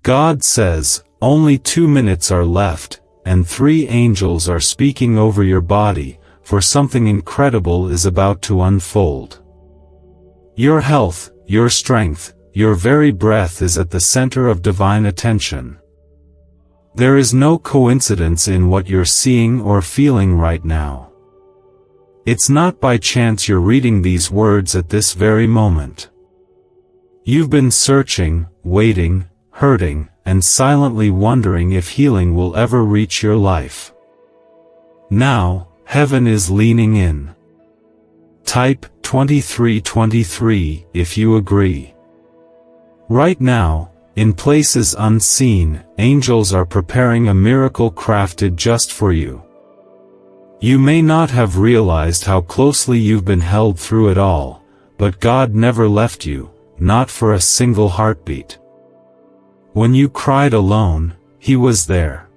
God says, only 2 minutes are left, and 3 angels are speaking over your body, for something incredible is about to unfold. Your health, your strength, your very breath is at the center of divine attention. There is no coincidence in what you're seeing or feeling right now. It's not by chance you're reading these words at this very moment. You've been searching, waiting, hurting, and silently wondering if healing will ever reach your life. Now, heaven is leaning in. Type 2323 if you agree. Right now, in places unseen, angels are preparing a miracle crafted just for you. You may not have realized how closely you've been held through it all, but God never left you, not for a single heartbeat. When you cried alone, He was there.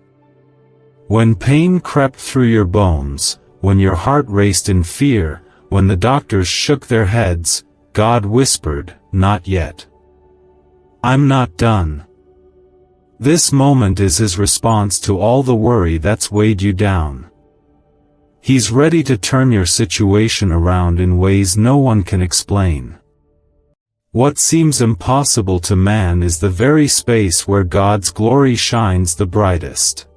When pain crept through your bones, when your heart raced in fear, when the doctors shook their heads, God whispered, "Not yet. I'm not done." This moment is His response to all the worry that's weighed you down. He's ready to turn your situation around in ways no one can explain. What seems impossible to man is the very space where God's glory shines the brightest.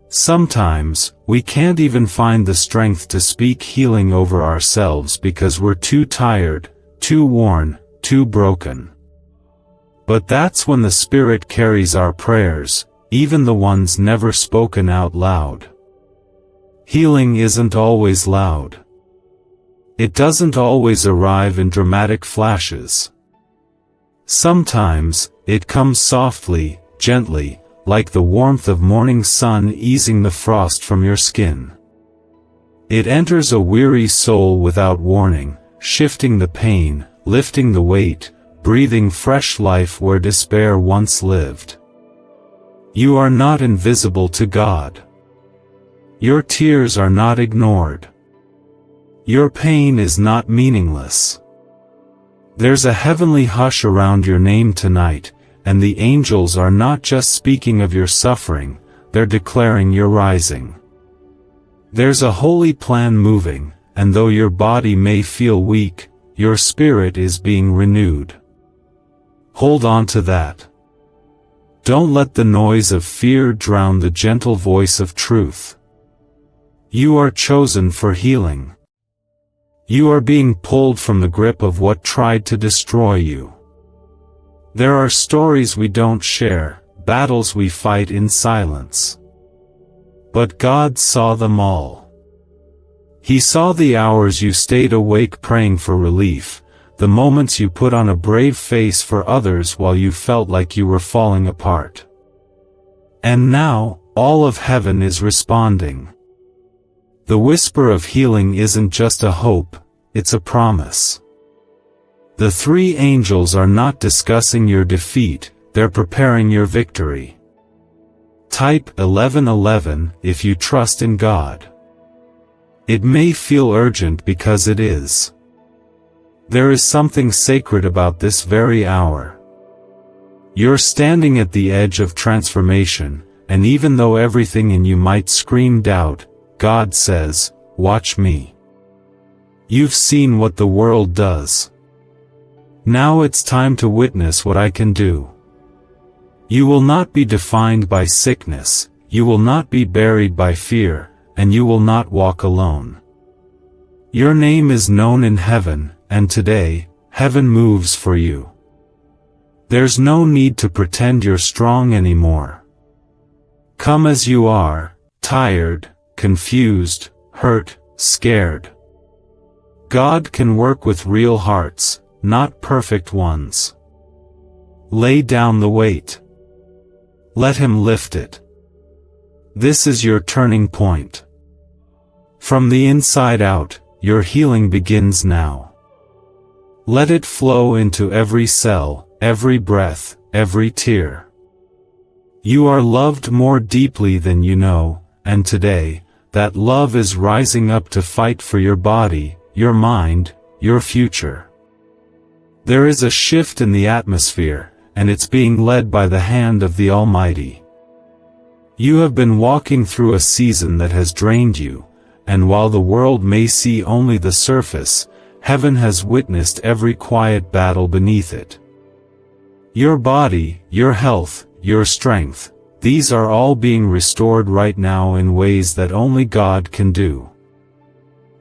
Sometimes, we can't even find the strength to speak healing over ourselves because we're too tired, too worn, too broken. But that's when the Spirit carries our prayers, even the ones never spoken out loud. Healing isn't always loud. It doesn't always arrive in dramatic flashes. Sometimes, it comes softly, gently, like the warmth of morning sun easing the frost from your skin. It enters a weary soul without warning, shifting the pain, lifting the weight, breathing fresh life where despair once lived. You are not invisible to God. Your tears are not ignored. Your pain is not meaningless. There's a heavenly hush around your name tonight, and the angels are not just speaking of your suffering, they're declaring your rising. There's a holy plan moving, and though your body may feel weak, your spirit is being renewed. Hold on to that. Don't let the noise of fear drown the gentle voice of truth. You are chosen for healing. You are being pulled from the grip of what tried to destroy you. There are stories we don't share, battles we fight in silence. But God saw them all. He saw the hours you stayed awake praying for relief, the moments you put on a brave face for others while you felt like you were falling apart. And now, all of heaven is responding. The whisper of healing isn't just a hope, it's a promise. The 3 angels are not discussing your defeat, they're preparing your victory. Type 1111 if you trust in God. It may feel urgent because it is. There is something sacred about this very hour. You're standing at the edge of transformation, and even though everything in you might scream doubt, God says, "Watch me." You've seen what the world does. Now it's time to witness what I can do. You will not be defined by sickness, you will not be buried by fear, and you will not walk alone. Your name is known in heaven, and today, heaven moves for you. There's no need to pretend you're strong anymore. Come as you are, tired, confused, hurt, scared. God can work with real hearts, not perfect ones. Lay down the weight. Let Him lift it. This is your turning point. From the inside out, your healing begins now. Let it flow into every cell, every breath, every tear. You are loved more deeply than you know, and today, that love is rising up to fight for your body, your mind, your future. There is a shift in the atmosphere, and it's being led by the hand of the Almighty. You have been walking through a season that has drained you, and while the world may see only the surface, heaven has witnessed every quiet battle beneath it. Your body, your health, your strength, these are all being restored right now in ways that only God can do.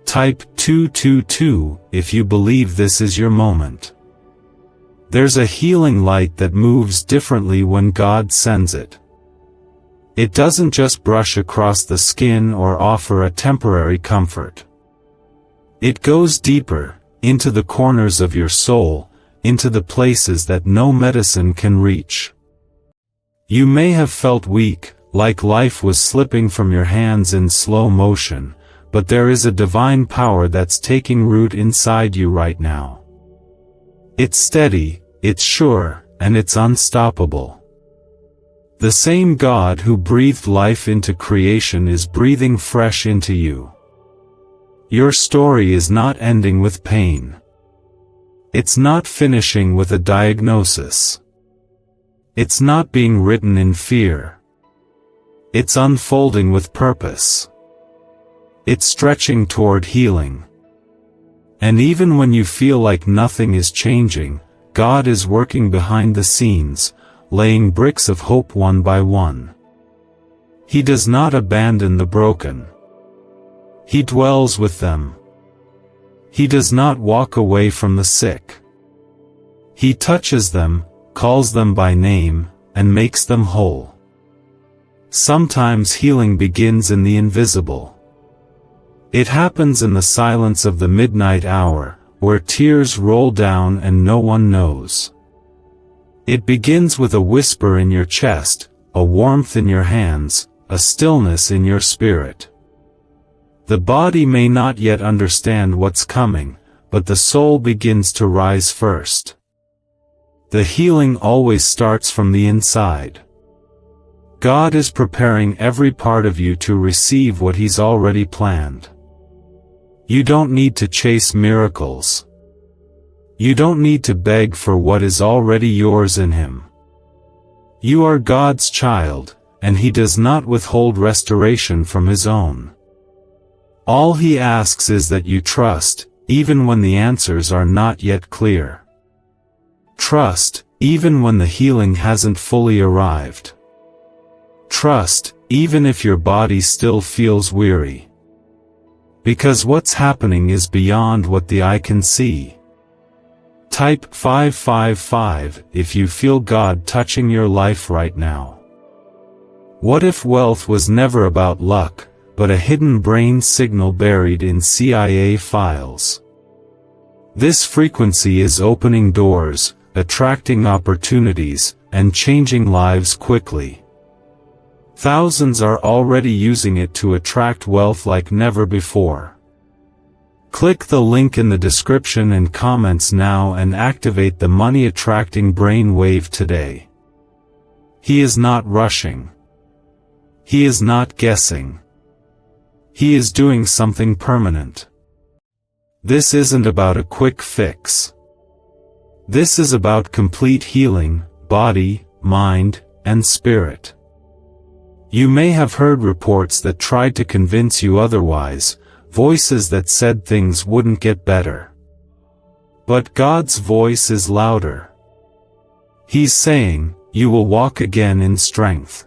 Type 222 if you believe this is your moment. There's a healing light that moves differently when God sends it. It doesn't just brush across the skin or offer a temporary comfort. It goes deeper, into the corners of your soul, into the places that no medicine can reach. You may have felt weak, like life was slipping from your hands in slow motion, but there is a divine power that's taking root inside you right now. It's steady, it's sure, and it's unstoppable. The same God who breathed life into creation is breathing fresh into you. Your story is not ending with pain. It's not finishing with a diagnosis. It's not being written in fear. It's unfolding with purpose. It's stretching toward healing. And even when you feel like nothing is changing, God is working behind the scenes, laying bricks of hope one by one. He does not abandon the broken. He dwells with them. He does not walk away from the sick. He touches them, calls them by name, and makes them whole. Sometimes healing begins in the invisible. It happens in the silence of the midnight hour, where tears roll down and no one knows. It begins with a whisper in your chest, a warmth in your hands, a stillness in your spirit. The body may not yet understand what's coming, but the soul begins to rise first. The healing always starts from the inside. God is preparing every part of you to receive what He's already planned. You don't need to chase miracles. You don't need to beg for what is already yours in Him. You are God's child, and He does not withhold restoration from His own. All He asks is that you trust, even when the answers are not yet clear. Trust, even when the healing hasn't fully arrived. Trust, even if your body still feels weary. Because what's happening is beyond what the eye can see. Type 555 if you feel God touching your life right now. What if wealth was never about luck, but a hidden brain signal buried in CIA files? This frequency is opening doors, attracting opportunities, and changing lives quickly. Thousands are already using it to attract wealth like never before. Click the link in the description and comments now and activate the money-attracting brain wave today. He is not rushing. He is not guessing. He is doing something permanent. This isn't about a quick fix. This is about complete healing, body, mind, and spirit. You may have heard reports that tried to convince you otherwise, voices that said things wouldn't get better. But God's voice is louder. He's saying, you will walk again in strength.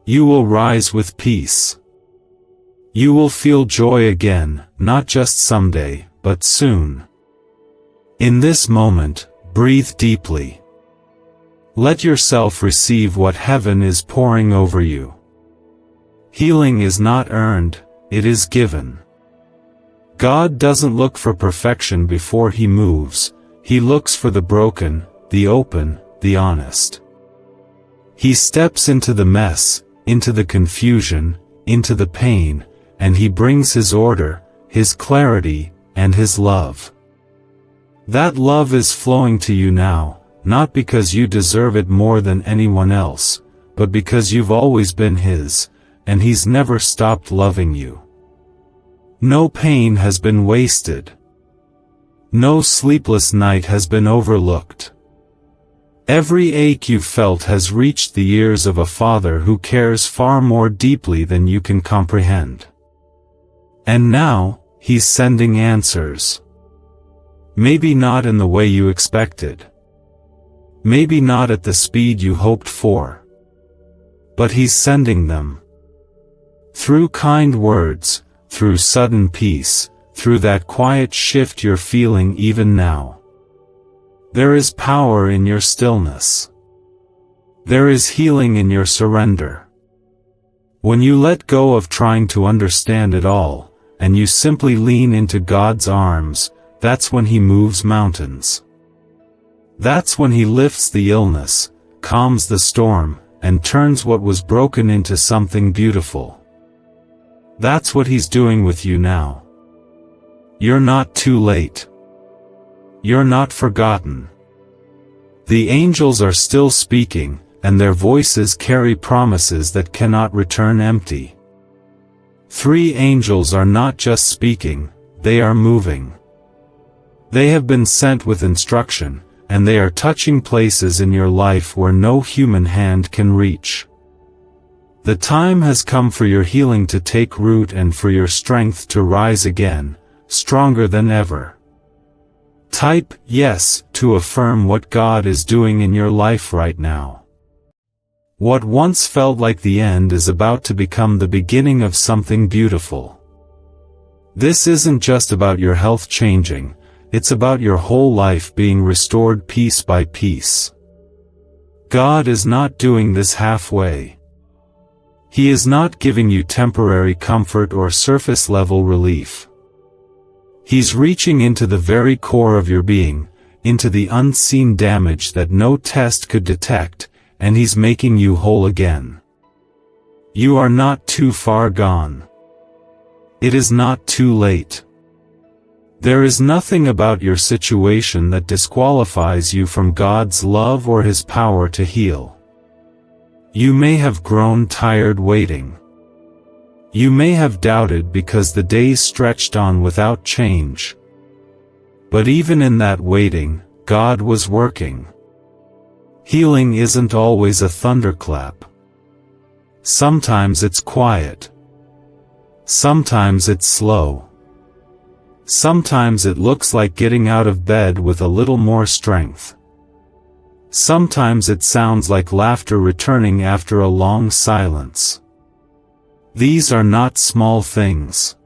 You will rise with peace. You will feel joy again, not just someday, but soon. In this moment, breathe deeply. Let yourself receive what heaven is pouring over you. Healing is not earned, it is given. God doesn't look for perfection before He moves, He looks for the broken, the open, the honest. He steps into the mess, into the confusion, into the pain, and He brings His order, His clarity, and His love. That love is flowing to you now, not because you deserve it more than anyone else, but because you've always been His, and He's never stopped loving you. No pain has been wasted. No sleepless night has been overlooked. Every ache you felt has reached the ears of a Father who cares far more deeply than you can comprehend. And now, He's sending answers. Maybe not in the way you expected. Maybe not at the speed you hoped for. But He's sending them. Through kind words, through sudden peace, through that quiet shift you're feeling even now. There is power in your stillness. There is healing in your surrender. When you let go of trying to understand it all, and you simply lean into God's arms, that's when He moves mountains. That's when He lifts the illness, calms the storm, and turns what was broken into something beautiful. That's what He's doing with you now. You're not too late. You're not forgotten. The angels are still speaking, and their voices carry promises that cannot return empty. 3 angels are not just speaking, they are moving. They have been sent with instruction, and they are touching places in your life where no human hand can reach. The time has come for your healing to take root and for your strength to rise again, stronger than ever. Type yes to affirm what God is doing in your life right now. What once felt like the end is about to become the beginning of something beautiful. This isn't just about your health changing, it's about your whole life being restored piece by piece. God is not doing this halfway. He is not giving you temporary comfort or surface-level relief. He's reaching into the very core of your being, into the unseen damage that no test could detect, and He's making you whole again. You are not too far gone. It is not too late. There is nothing about your situation that disqualifies you from God's love or His power to heal. You may have grown tired waiting. You may have doubted because the days stretched on without change. But even in that waiting, God was working. Healing isn't always a thunderclap. Sometimes it's quiet. Sometimes it's slow. Sometimes it looks like getting out of bed with a little more strength. Sometimes it sounds like laughter returning after a long silence. These are not small things.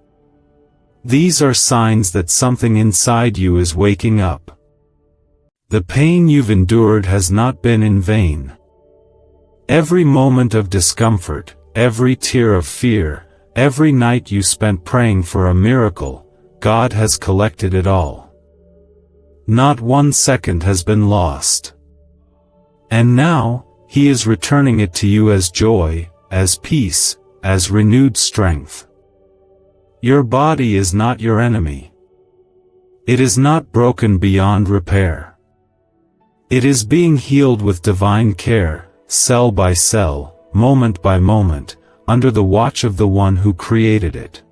These are signs that something inside you is waking up. The pain you've endured has not been in vain. Every moment of discomfort, every tear of fear, every night you spent praying for a miracle, God has collected it all. Not one second has been lost. And now, He is returning it to you as joy, as peace, as renewed strength. Your body is not your enemy. It is not broken beyond repair. It is being healed with divine care, cell by cell, moment by moment, under the watch of the One who created it.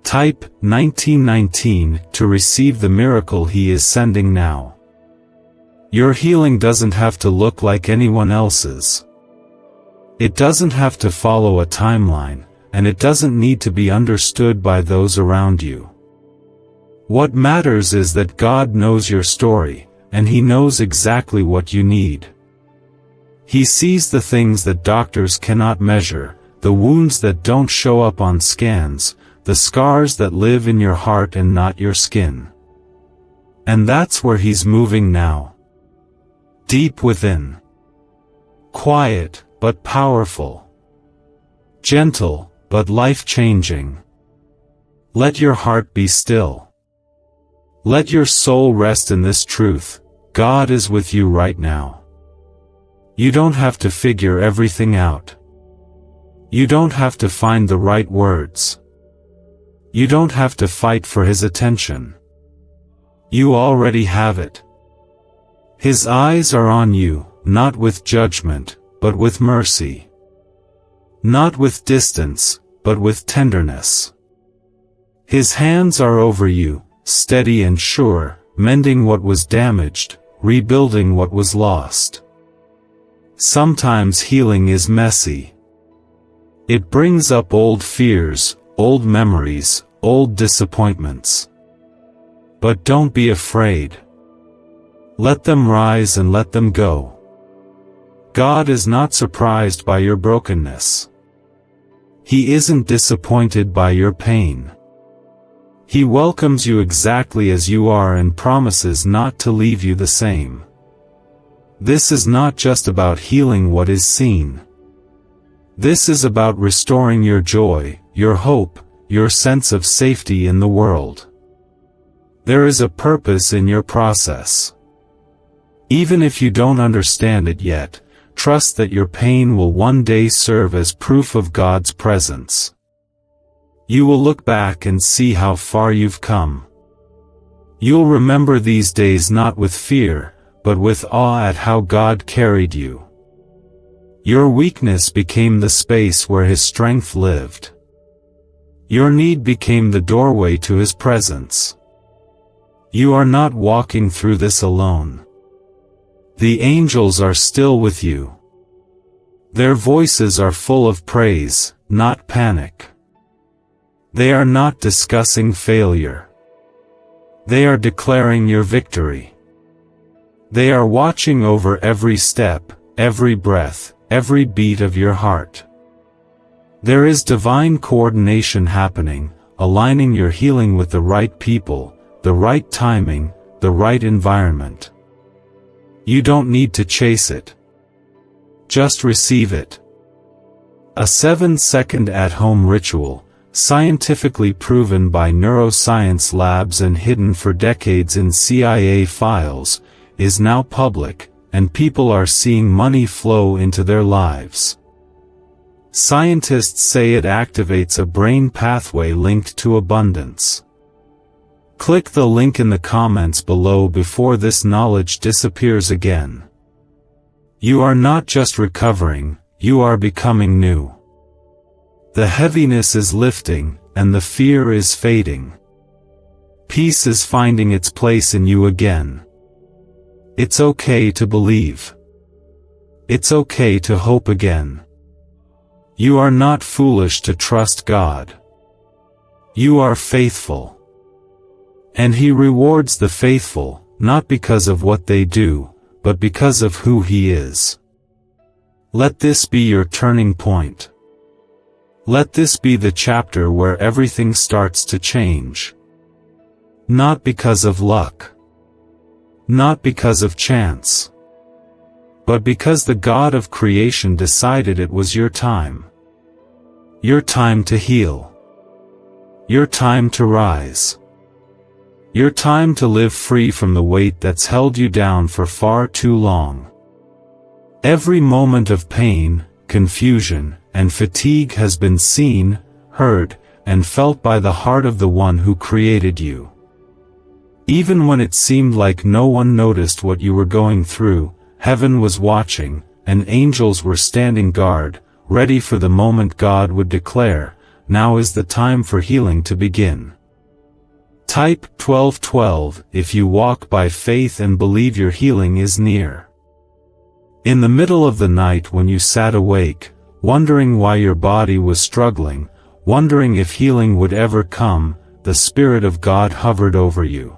Type 1919 to receive the miracle He is sending now. Your healing doesn't have to look like anyone else's. It doesn't have to follow a timeline, and it doesn't need to be understood by those around you. What matters is that God knows your story, and He knows exactly what you need. He sees the things that doctors cannot measure, the wounds that don't show up on scans, the scars that live in your heart and not your skin. And that's where He's moving now. Deep within. Quiet, but powerful. Gentle, but life-changing. Let your heart be still. Let your soul rest in this truth: God is with you right now. You don't have to figure everything out. You don't have to find the right words. You don't have to fight for His attention. You already have it. His eyes are on you, not with judgment, but with mercy. Not with distance, but with tenderness. His hands are over you, steady and sure, mending what was damaged, rebuilding what was lost. Sometimes healing is messy. It brings up old fears, old memories, old disappointments. But don't be afraid. Let them rise and let them go. God is not surprised by your brokenness. He isn't disappointed by your pain. He welcomes you exactly as you are and promises not to leave you the same. This is not just about healing what is seen. This is about restoring your joy, your hope, your sense of safety in the world. There is a purpose in your process. Even if you don't understand it yet, trust that your pain will one day serve as proof of God's presence. You will look back and see how far you've come. You'll remember these days not with fear, but with awe at how God carried you. Your weakness became the space where His strength lived. Your need became the doorway to His presence. You are not walking through this alone. The angels are still with you. Their voices are full of praise, not panic. They are not discussing failure. They are declaring your victory. They are watching over every step, every breath, every beat of your heart. There is divine coordination happening, aligning your healing with the right people, the right timing, the right environment. You don't need to chase it. Just receive it. A 7-second at-home ritual, scientifically proven by neuroscience labs and hidden for decades in CIA files, is now public, and people are seeing money flow into their lives. Scientists say it activates a brain pathway linked to abundance. Click the link in the comments below before this knowledge disappears again. You are not just recovering, you are becoming new. The heaviness is lifting, and the fear is fading. Peace is finding its place in you again. It's okay to believe. It's okay to hope again. You are not foolish to trust God. You are faithful. And He rewards the faithful, not because of what they do, but because of who He is. Let this be your turning point. Let this be the chapter where everything starts to change. Not because of luck. Not because of chance. But because the God of creation decided it was your time. Your time to heal. Your time to rise. Your time to live free from the weight that's held you down for far too long. Every moment of pain, confusion, and fatigue has been seen, heard, and felt by the heart of the one who created you. Even when it seemed like no one noticed what you were going through, heaven was watching, and angels were standing guard, ready for the moment God would declare, "Now is the time for healing to begin." Type 1212 if you walk by faith and believe your healing is near. In the middle of the night when you sat awake, wondering why your body was struggling, wondering if healing would ever come, the Spirit of God hovered over you.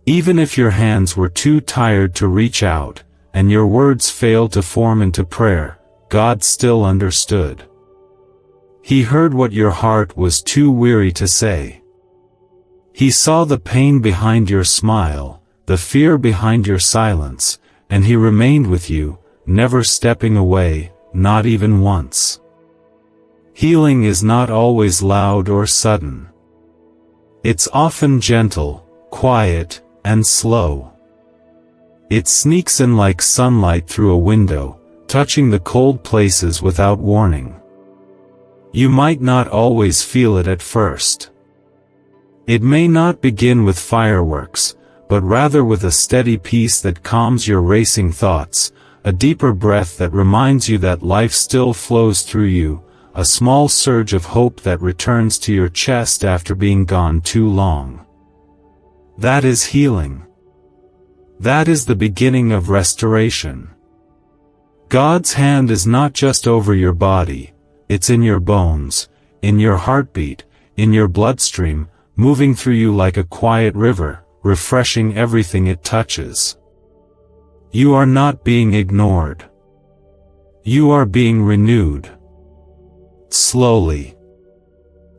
Even if your hands were too tired to reach out, and your words failed to form into prayer, God still understood. He heard what your heart was too weary to say. He saw the pain behind your smile, the fear behind your silence, and He remained with you, never stepping away, not even once. Healing is not always loud or sudden. It's often gentle, quiet, and slow. It sneaks in like sunlight through a window, touching the cold places without warning. You might not always feel it at first. It may not begin with fireworks, but rather with a steady peace that calms your racing thoughts, a deeper breath that reminds you that life still flows through you, a small surge of hope that returns to your chest after being gone too long. That is healing. That is the beginning of restoration. God's hand is not just over your body, it's in your bones, in your heartbeat, in your bloodstream, moving through you like a quiet river, refreshing everything it touches. You are not being ignored. You are being renewed. Slowly.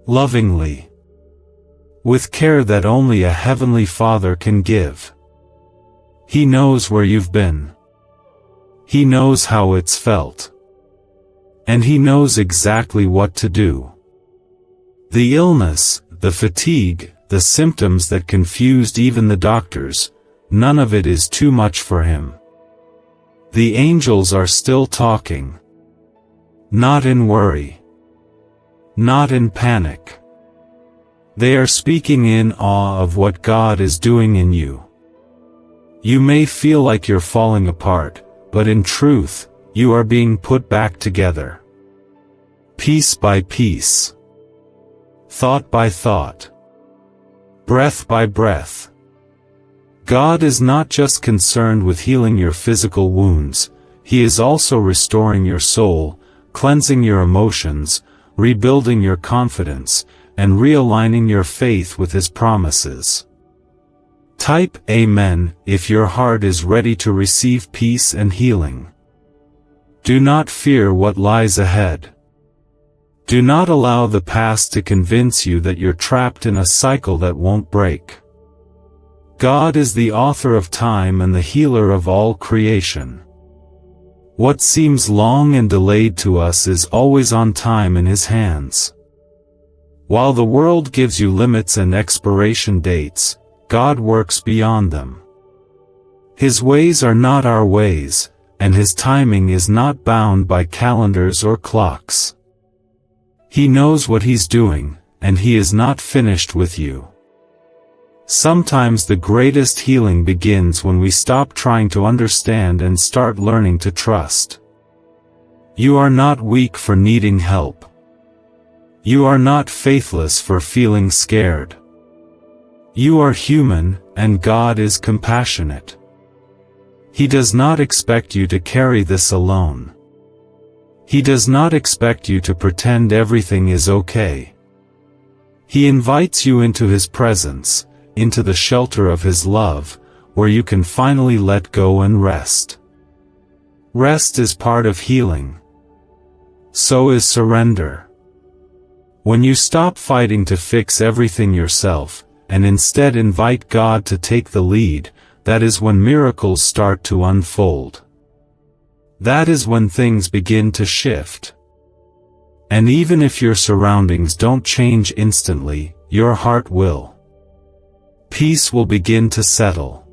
Lovingly. With care that only a Heavenly Father can give. He knows where you've been. He knows how it's felt. And He knows exactly what to do. The illness, the fatigue, the symptoms that confused even the doctors, none of it is too much for Him. The angels are still talking. Not in worry. Not in panic. They are speaking in awe of what God is doing in you. You may feel like you're falling apart, but in truth, you are being put back together. Piece by piece. Thought by thought. Breath by breath. God is not just concerned with healing your physical wounds, He is also restoring your soul, cleansing your emotions, rebuilding your confidence, and realigning your faith with His promises. Type Amen if your heart is ready to receive peace and healing. Do not fear what lies ahead. Do not allow the past to convince you that you're trapped in a cycle that won't break. God is the author of time and the healer of all creation. What seems long and delayed to us is always on time in His hands. While the world gives you limits and expiration dates, God works beyond them. His ways are not our ways, and His timing is not bound by calendars or clocks. He knows what He's doing, and He is not finished with you. Sometimes the greatest healing begins when we stop trying to understand and start learning to trust. You are not weak for needing help. You are not faithless for feeling scared. You are human, and God is compassionate. He does not expect you to carry this alone. He does not expect you to pretend everything is okay. He invites you into His presence, into the shelter of His love, where you can finally let go and rest. Rest is part of healing. So is surrender. When you stop fighting to fix everything yourself, and instead invite God to take the lead, that is when miracles start to unfold. That is when things begin to shift. And even if your surroundings don't change instantly, your heart will. Peace will begin to settle.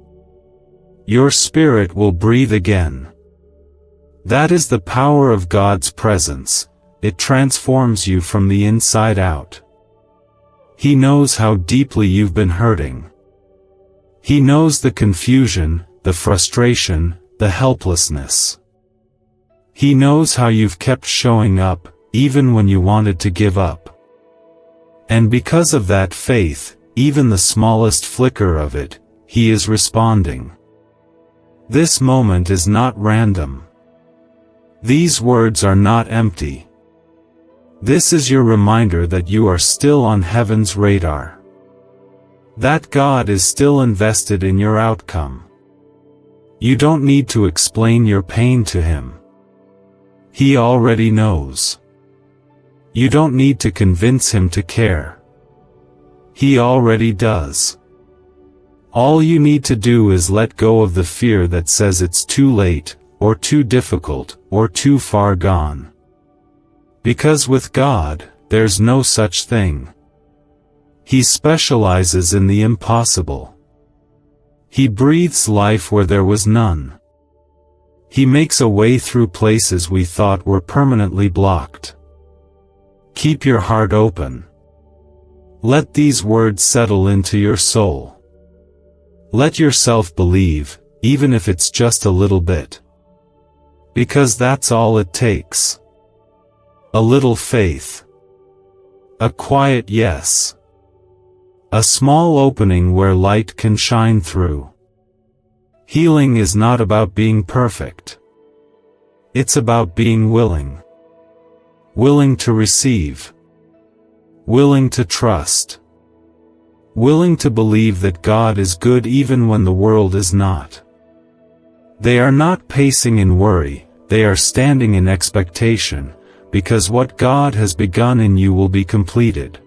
Your spirit will breathe again. That is the power of God's presence. It transforms you from the inside out. He knows how deeply you've been hurting. He knows the confusion, the frustration, the helplessness. He knows how you've kept showing up, even when you wanted to give up. And because of that faith, even the smallest flicker of it, He is responding. This moment is not random. These words are not empty. This is your reminder that you are still on heaven's radar. That God is still invested in your outcome. You don't need to explain your pain to Him. He already knows. You don't need to convince Him to care. He already does. All you need to do is let go of the fear that says it's too late, or too difficult, or too far gone. Because with God, there's no such thing. He specializes in the impossible. He breathes life where there was none. He makes a way through places we thought were permanently blocked. Keep your heart open. Let these words settle into your soul. Let yourself believe, even if it's just a little bit. Because that's all it takes. A little faith. A quiet yes. A small opening where light can shine through. Healing is not about being perfect. It's about being willing. Willing to receive. Willing to trust. Willing to believe that God is good even when the world is not. They are not pacing in worry, they are standing in expectation, because what God has begun in you will be completed.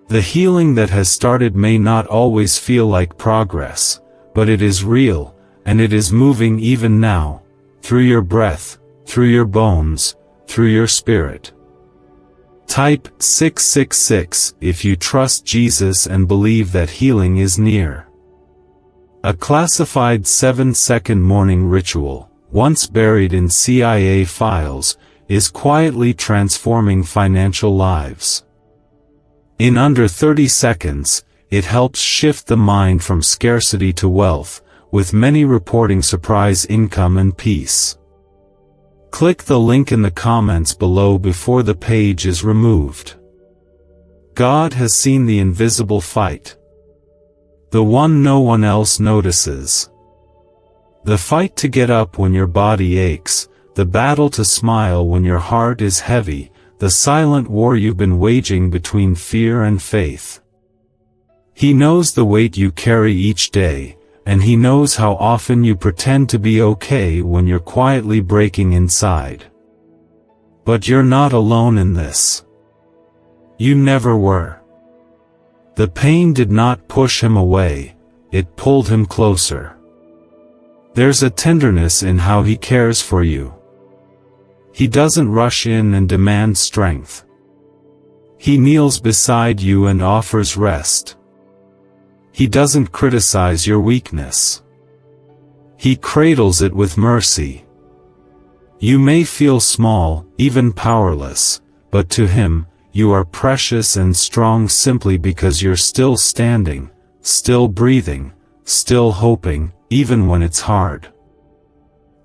The healing that has started may not always feel like progress, but it is real, and it is moving even now, through your breath, through your bones, through your spirit. Type 666 if you trust Jesus and believe that healing is near. A classified 7-second morning ritual, once buried in CIA files, is quietly transforming financial lives. In under 30 seconds, it helps shift the mind from scarcity to wealth, with many reporting surprise income and peace. Click the link in the comments below before the page is removed. God has seen the invisible fight. The one no one else notices. The fight to get up when your body aches, the battle to smile when your heart is heavy, the silent war you've been waging between fear and faith. He knows the weight you carry each day, and He knows how often you pretend to be okay when you're quietly breaking inside. But you're not alone in this. You never were. The pain did not push Him away, it pulled Him closer. There's a tenderness in how He cares for you. He doesn't rush in and demand strength. He kneels beside you and offers rest. He doesn't criticize your weakness. He cradles it with mercy. You may feel small, even powerless, but to Him, you are precious and strong simply because you're still standing, still breathing, still hoping, even when it's hard.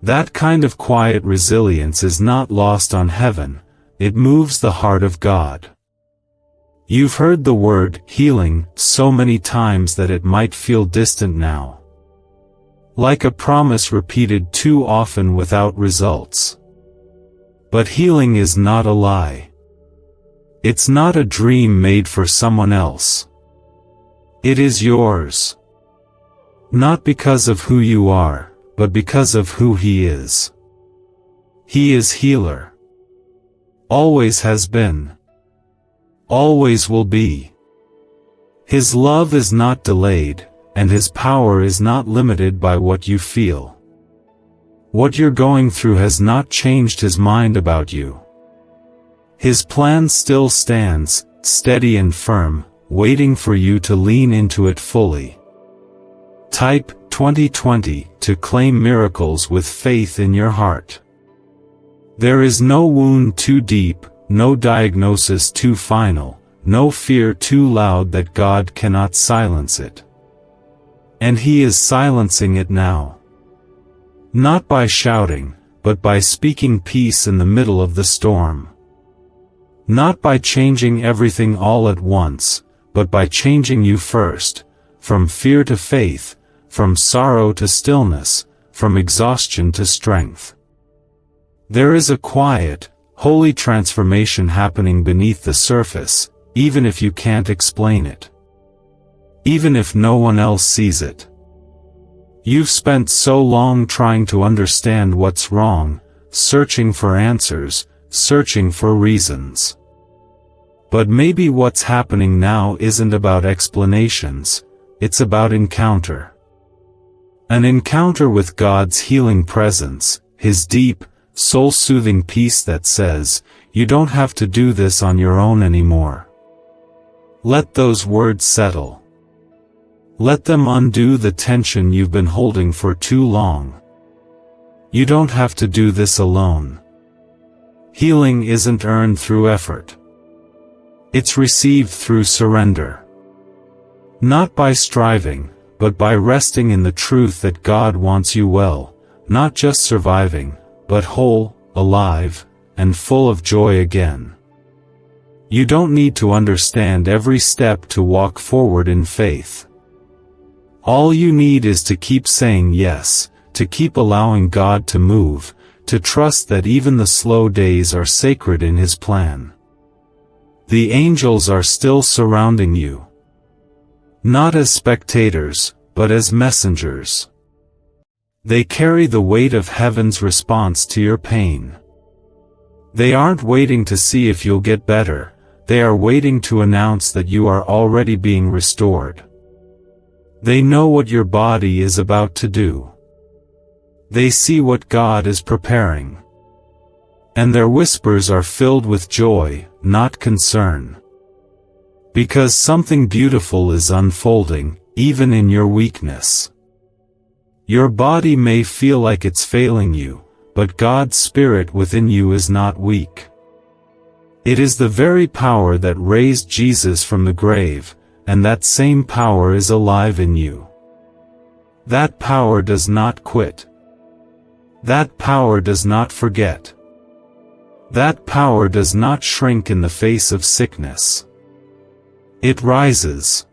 That kind of quiet resilience is not lost on heaven, it moves the heart of God. You've heard the word healing so many times that it might feel distant now. Like a promise repeated too often without results. But healing is not a lie. It's not a dream made for someone else. It is yours. Not because of who you are, but because of who He is. He is healer. Always has been. Always will be. His love is not delayed, and His power is not limited by what you feel. What you're going through has not changed His mind about you. His plan still stands, steady and firm, waiting for you to lean into it fully. Type 2020 to claim miracles with faith in your heart. There is no wound too deep, no diagnosis too final, no fear too loud that God cannot silence it. And He is silencing it now. Not by shouting, but by speaking peace in the middle of the storm. Not by changing everything all at once, but by changing you first, from fear to faith, from sorrow to stillness, from exhaustion to strength. There is a quiet, holy transformation happening beneath the surface, even if you can't explain it. Even if no one else sees it. You've spent so long trying to understand what's wrong, searching for answers, searching for reasons. But maybe what's happening now isn't about explanations, it's about encounter. An encounter with God's healing presence, His deep, soul-soothing peace that says, you don't have to do this on your own anymore. Let those words settle. Let them undo the tension you've been holding for too long. You don't have to do this alone. Healing isn't earned through effort. It's received through surrender. Not by striving, but by resting in the truth that God wants you well, not just surviving, but whole, alive, and full of joy again. You don't need to understand every step to walk forward in faith. All you need is to keep saying yes, to keep allowing God to move, to trust that even the slow days are sacred in His plan. The angels are still surrounding you. Not as spectators, but as messengers. They carry the weight of heaven's response to your pain. They aren't waiting to see if you'll get better, they are waiting to announce that you are already being restored. They know what your body is about to do. They see what God is preparing. And their whispers are filled with joy, not concern. Because something beautiful is unfolding, even in your weakness. Your body may feel like it's failing you, but God's Spirit within you is not weak. It is the very power that raised Jesus from the grave, and that same power is alive in you. That power does not quit. That power does not forget. That power does not shrink in the face of sickness. It rises.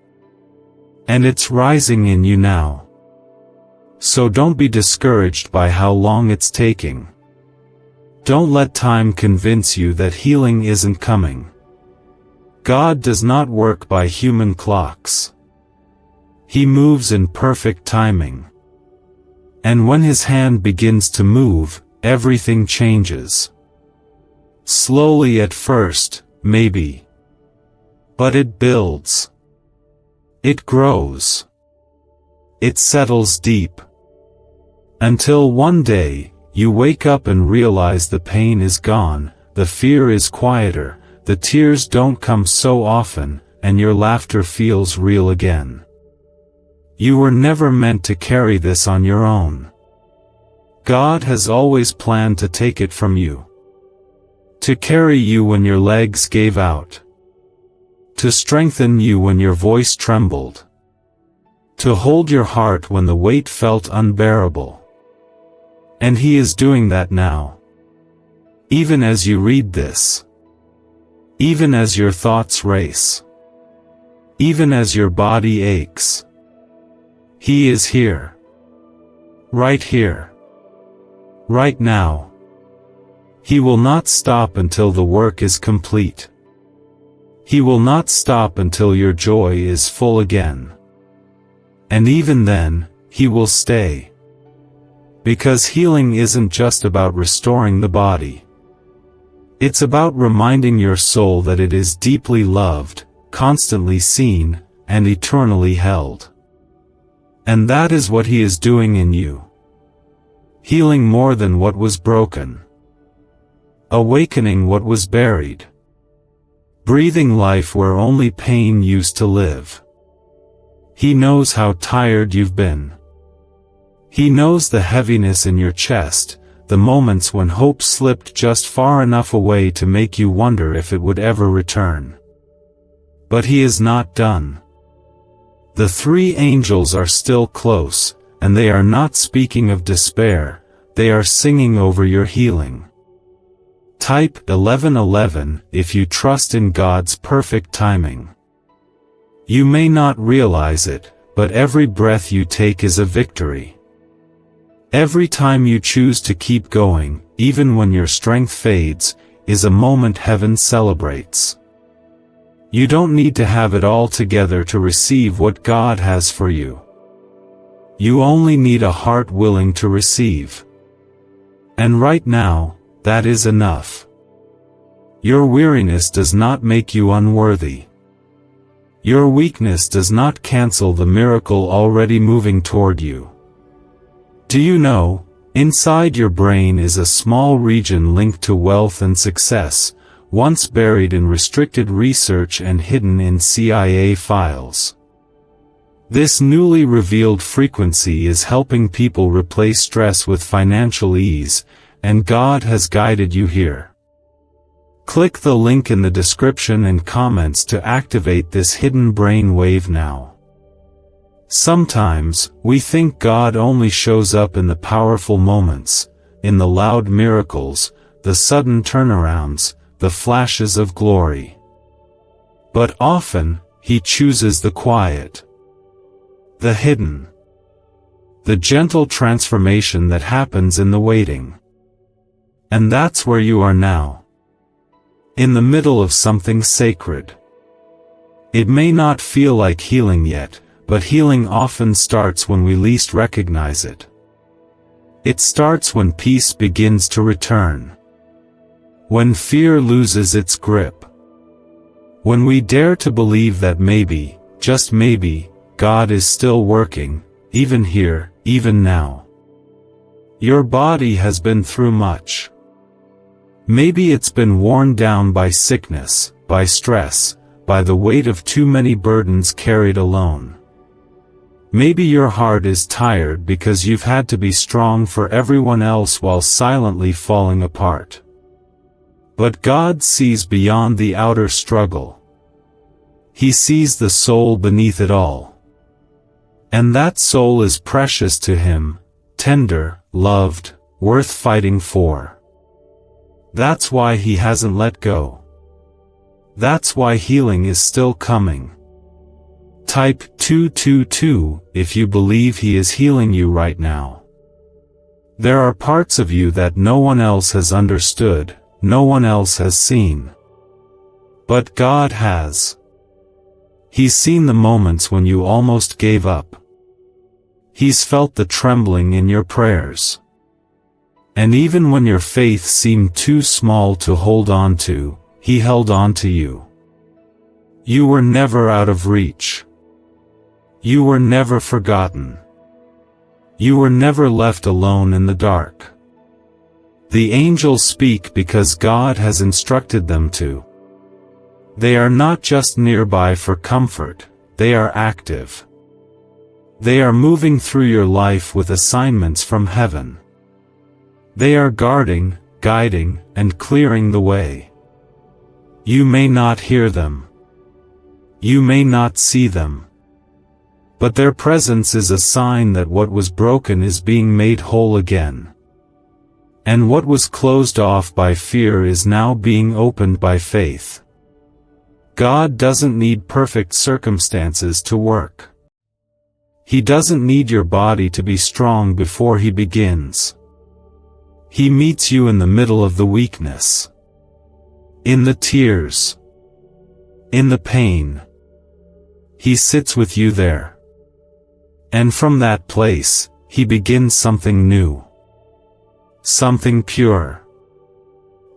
And it's rising in you now. So don't be discouraged by how long it's taking. Don't let time convince you that healing isn't coming. God does not work by human clocks. He moves in perfect timing. And when His hand begins to move, everything changes. Slowly at first, maybe. But it builds. It grows. It settles deep. Until one day, you wake up and realize the pain is gone, the fear is quieter, the tears don't come so often, and your laughter feels real again. You were never meant to carry this on your own. God has always planned to take it from you. To carry you when your legs gave out. To strengthen you when your voice trembled. To hold your heart when the weight felt unbearable. And He is doing that now. Even as you read this. Even as your thoughts race. Even as your body aches. He is here. Right here. Right now. He will not stop until the work is complete. He will not stop until your joy is full again. And even then, He will stay. Because healing isn't just about restoring the body. It's about reminding your soul that it is deeply loved, constantly seen, and eternally held. And that is what He is doing in you. Healing more than what was broken. Awakening what was buried. Breathing life where only pain used to live. He knows how tired you've been. He knows the heaviness in your chest, the moments when hope slipped just far enough away to make you wonder if it would ever return. But He is not done. The three angels are still close, and they are not speaking of despair, they are singing over your healing. Type 1111 if you trust in God's perfect timing. You may not realize it, but every breath you take is a victory. Every time you choose to keep going, even when your strength fades, is a moment heaven celebrates. You don't need to have it all together to receive what God has for you. You only need a heart willing to receive. And right now, that is enough. Your weariness does not make you unworthy. Your weakness does not cancel the miracle already moving toward you. Do you know, inside your brain is a small region linked to wealth and success, once buried in restricted research and hidden in CIA files. This newly revealed frequency is helping people replace stress with financial ease, and God has guided you here. Click the link in the description and comments to activate this hidden brain wave now. Sometimes, we think God only shows up in the powerful moments, in the loud miracles, the sudden turnarounds, the flashes of glory. But often, He chooses the quiet. the hidden, the gentle transformation that happens in the waiting. And that's where you are now. In the middle of something sacred. It may not feel like healing yet, but healing often starts when we least recognize it. It starts when peace begins to return. When fear loses its grip. When we dare to believe that maybe, just maybe, God is still working, even here, even now. Your body has been through much. Maybe it's been worn down by sickness, by stress, by the weight of too many burdens carried alone. Maybe your heart is tired because you've had to be strong for everyone else while silently falling apart. But God sees beyond the outer struggle. He sees the soul beneath it all. And that soul is precious to Him, tender, loved, worth fighting for. That's why He hasn't let go. That's why healing is still coming. Type 222 if you believe He is healing you right now. There are parts of you that no one else has understood, no one else has seen. But God has. He's seen the moments when you almost gave up. He's felt the trembling in your prayers. And even when your faith seemed too small to hold on to, He held on to you. You were never out of reach. You were never forgotten. You were never left alone in the dark. The angels speak because God has instructed them to. They are not just nearby for comfort, they are active. They are moving through your life with assignments from heaven. They are guarding, guiding, and clearing the way. You may not hear them. You may not see them. But their presence is a sign that what was broken is being made whole again. And what was closed off by fear is now being opened by faith. God doesn't need perfect circumstances to work. He doesn't need your body to be strong before He begins. He meets you in the middle of the weakness. In the tears. In the pain. He sits with you there. And from that place, He begins something new. Something pure.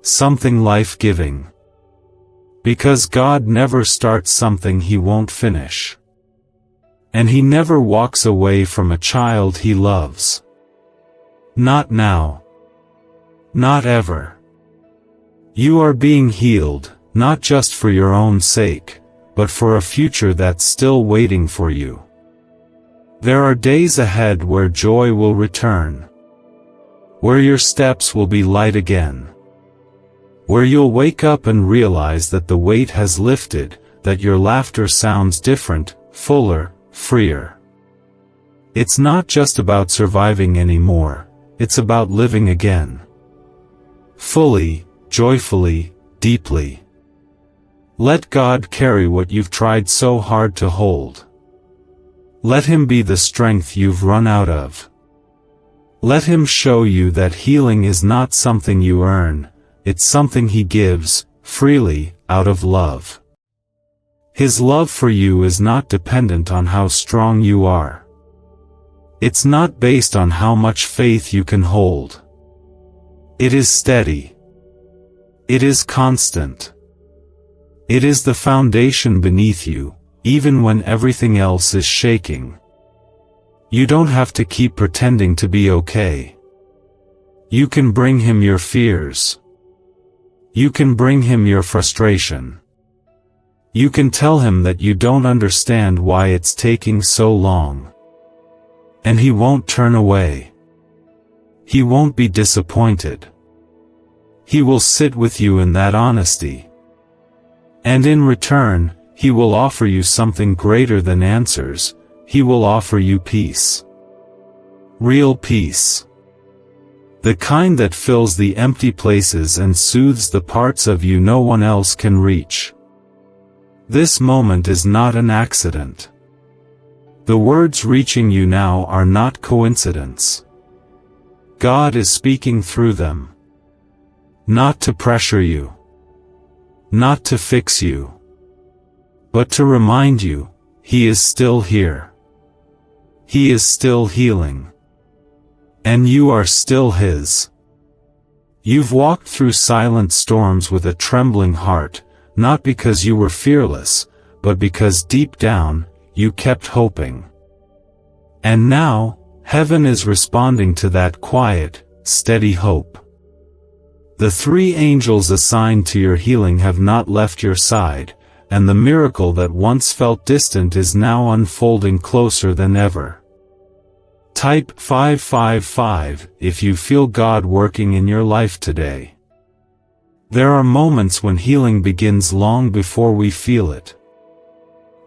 Something life-giving. Because God never starts something He won't finish. And He never walks away from a child He loves. Not now. Not ever. You are being healed, not just for your own sake, but for a future that's still waiting for you. There are days ahead where joy will return. Where your steps will be light again. Where you'll wake up and realize that the weight has lifted, that your laughter sounds different, fuller, freer. It's not just about surviving anymore, it's about living again. Fully, joyfully, deeply. Let God carry what you've tried so hard to hold. Let Him be the strength you've run out of. Let Him show you that healing is not something you earn, it's something He gives, freely, out of love. His love for you is not dependent on how strong you are. It's not based on how much faith you can hold. It is steady. It is constant. It is the foundation beneath you, even when everything else is shaking. You don't have to keep pretending to be okay. You can bring Him your fears. You can bring Him your frustration. You can tell Him that you don't understand why it's taking so long. And He won't turn away. He won't be disappointed. He will sit with you in that honesty. And in return, He will offer you something greater than answers. He will offer you peace. Real peace. The kind that fills the empty places and soothes the parts of you no one else can reach. This moment is not an accident. The words reaching you now are not coincidence. God is speaking through them. Not to pressure you. Not to fix you. But to remind you, He is still here. He is still healing. And you are still His. You've walked through silent storms with a trembling heart, not because you were fearless, but because deep down, you kept hoping. And now, heaven is responding to that quiet, steady hope. The 3 angels assigned to your healing have not left your side, and the miracle that once felt distant is now unfolding closer than ever. Type 555 if you feel God working in your life today. There are moments when healing begins long before we feel it.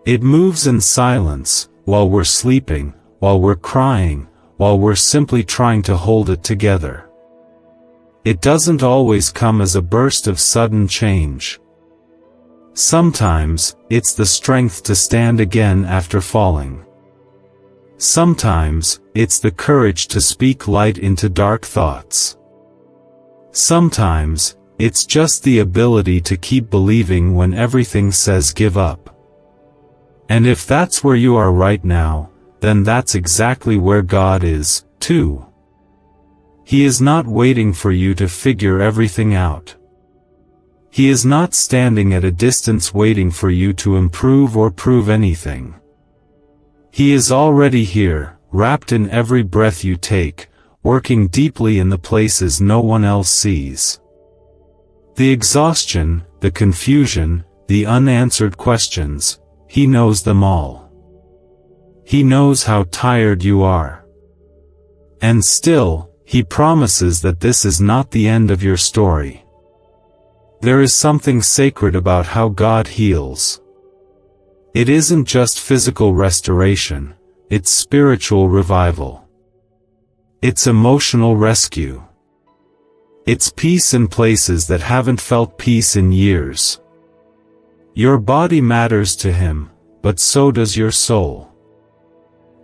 It moves in silence, while we're sleeping, while we're crying, while we're simply trying to hold it together. It doesn't always come as a burst of sudden change. Sometimes, it's the strength to stand again after falling. Sometimes, it's the courage to speak light into dark thoughts. Sometimes, it's just the ability to keep believing when everything says give up. And if that's where you are right now, then that's exactly where God is, too. He is not waiting for you to figure everything out. He is not standing at a distance waiting for you to improve or prove anything. He is already here, wrapped in every breath you take, working deeply in the places no one else sees. The exhaustion, the confusion, the unanswered questions, He knows them all. He knows how tired you are. And still, He promises that this is not the end of your story. There is something sacred about how God heals. It isn't just physical restoration, it's spiritual revival. It's emotional rescue. It's peace in places that haven't felt peace in years. Your body matters to Him, but so does your soul.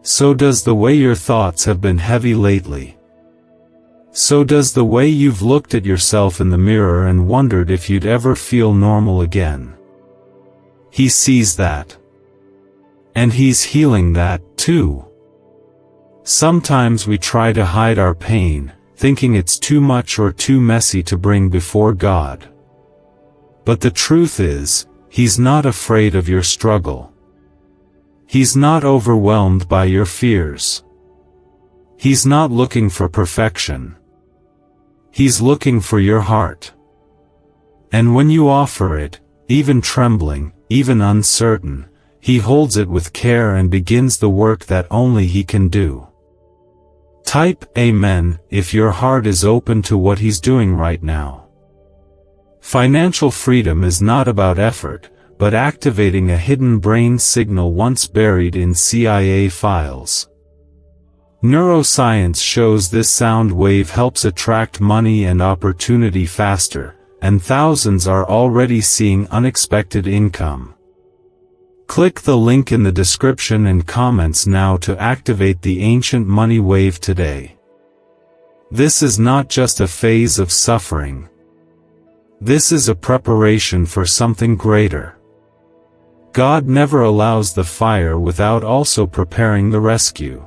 So does the way your thoughts have been heavy lately. So does the way you've looked at yourself in the mirror and wondered if you'd ever feel normal again. He sees that. And He's healing that, too. Sometimes we try to hide our pain, thinking it's too much or too messy to bring before God. But the truth is, He's not afraid of your struggle. He's not overwhelmed by your fears. He's not looking for perfection. He's looking for your heart. And when you offer it, even trembling, even uncertain, He holds it with care and begins the work that only He can do. Type Amen if your heart is open to what He's doing right now. Financial freedom is not about effort, but activating a hidden brain signal once buried in CIA files. Neuroscience shows this sound wave helps attract money and opportunity faster, and thousands are already seeing unexpected income. Click the link in the description and comments now to activate the ancient money wave today. This is not just a phase of suffering. This is a preparation for something greater. God never allows the fire without also preparing the rescue.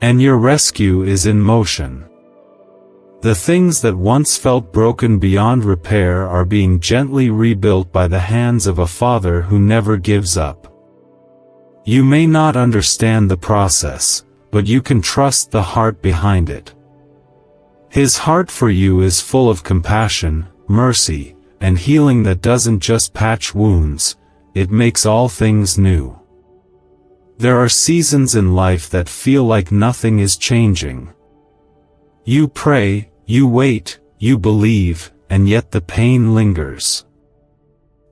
And your rescue is in motion. The things that once felt broken beyond repair are being gently rebuilt by the hands of a Father who never gives up. You may not understand the process, but you can trust the heart behind it. His heart for you is full of compassion, mercy, and healing that doesn't just patch wounds, it makes all things new. There are seasons in life that feel like nothing is changing. You pray, you wait, you believe, and yet the pain lingers.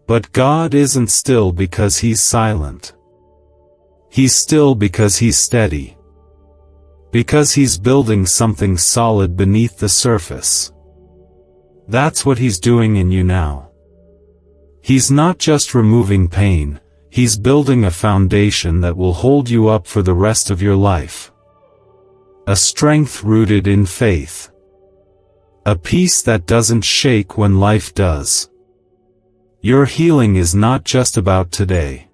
But God isn't still because He's silent. He's still because He's steady. Because He's building something solid beneath the surface. That's what He's doing in you now. He's not just removing pain, He's building a foundation that will hold you up for the rest of your life. A strength rooted in faith. A peace that doesn't shake when life does. Your healing is not just about today.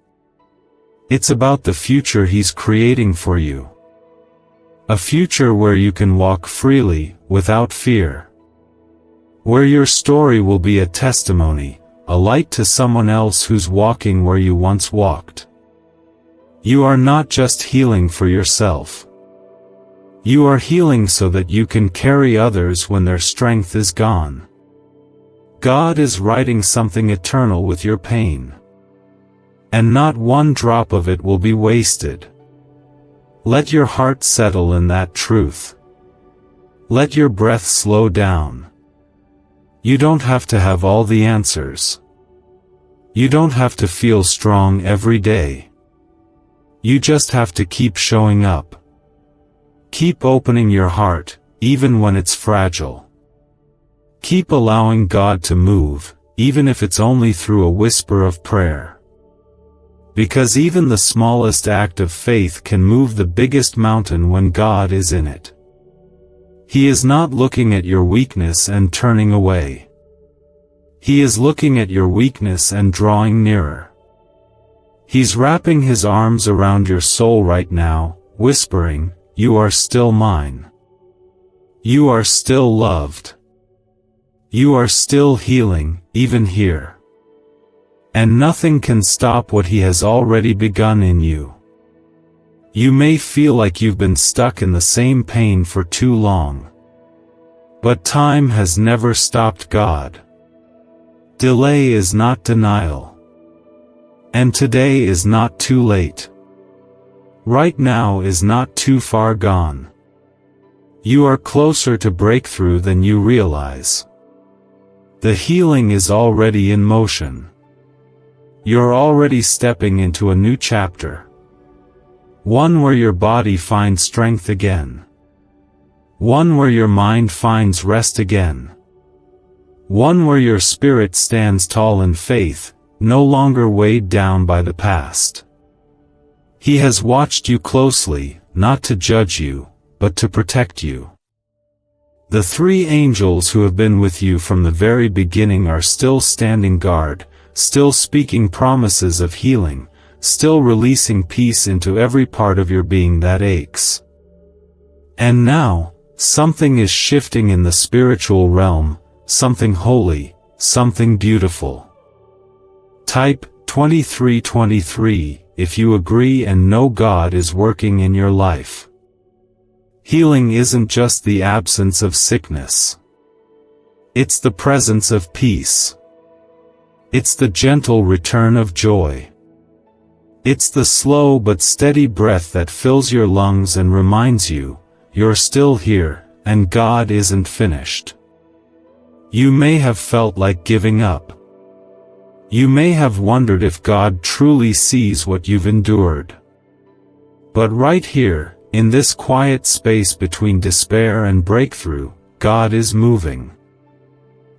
It's about the future He's creating for you. A future where you can walk freely, without fear. Where your story will be a testimony, a light to someone else who's walking where you once walked. You are not just healing for yourself. You are healing so that you can carry others when their strength is gone. God is writing something eternal with your pain. And not one drop of it will be wasted. Let your heart settle in that truth. Let your breath slow down. You don't have to have all the answers. You don't have to feel strong every day. You just have to keep showing up. Keep opening your heart, even when it's fragile. Keep allowing God to move, even if it's only through a whisper of prayer. Because even the smallest act of faith can move the biggest mountain when God is in it. He is not looking at your weakness and turning away. He is looking at your weakness and drawing nearer. He's wrapping His arms around your soul right now, whispering, "You are still mine. You are still loved. You are still healing, even here. And nothing can stop what He has already begun in you." You may feel like you've been stuck in the same pain for too long. But time has never stopped God. Delay is not denial. And today is not too late. Right now is not too far gone. You are closer to breakthrough than you realize. The healing is already in motion. You're already stepping into a new chapter. One where your body finds strength again. One where your mind finds rest again. One where your spirit stands tall in faith, no longer weighed down by the past. He has watched you closely, not to judge you, but to protect you. The three angels who have been with you from the very beginning are still standing guard, still speaking promises of healing, still releasing peace into every part of your being that aches. And now, something is shifting in the spiritual realm, something holy, something beautiful. Type 2323 if you agree and know God is working in your life. Healing isn't just the absence of sickness. It's the presence of peace. It's the gentle return of joy. It's the slow but steady breath that fills your lungs and reminds you, you're still here, and God isn't finished. You may have felt like giving up. You may have wondered if God truly sees what you've endured. But right here, in this quiet space between despair and breakthrough, God is moving.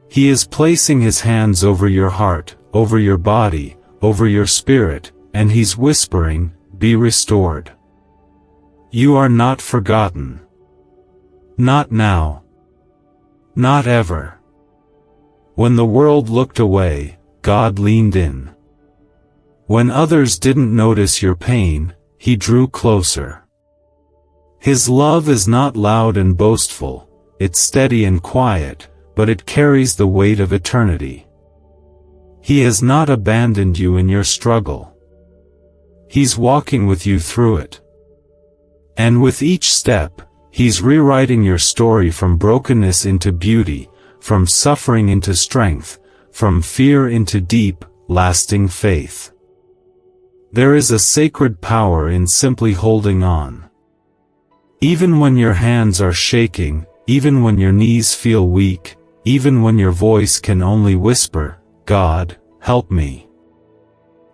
He is placing His hands over your heart, over your body, over your spirit, and He's whispering, "Be restored. You are not forgotten. Not now. Not ever." When the world looked away, God leaned in. When others didn't notice your pain, He drew closer. His love is not loud and boastful, it's steady and quiet, but it carries the weight of eternity. He has not abandoned you in your struggle. He's walking with you through it. And with each step, He's rewriting your story from brokenness into beauty, from suffering into strength, from fear into deep, lasting faith. There is a sacred power in simply holding on. Even when your hands are shaking, even when your knees feel weak, even when your voice can only whisper, "God, help me."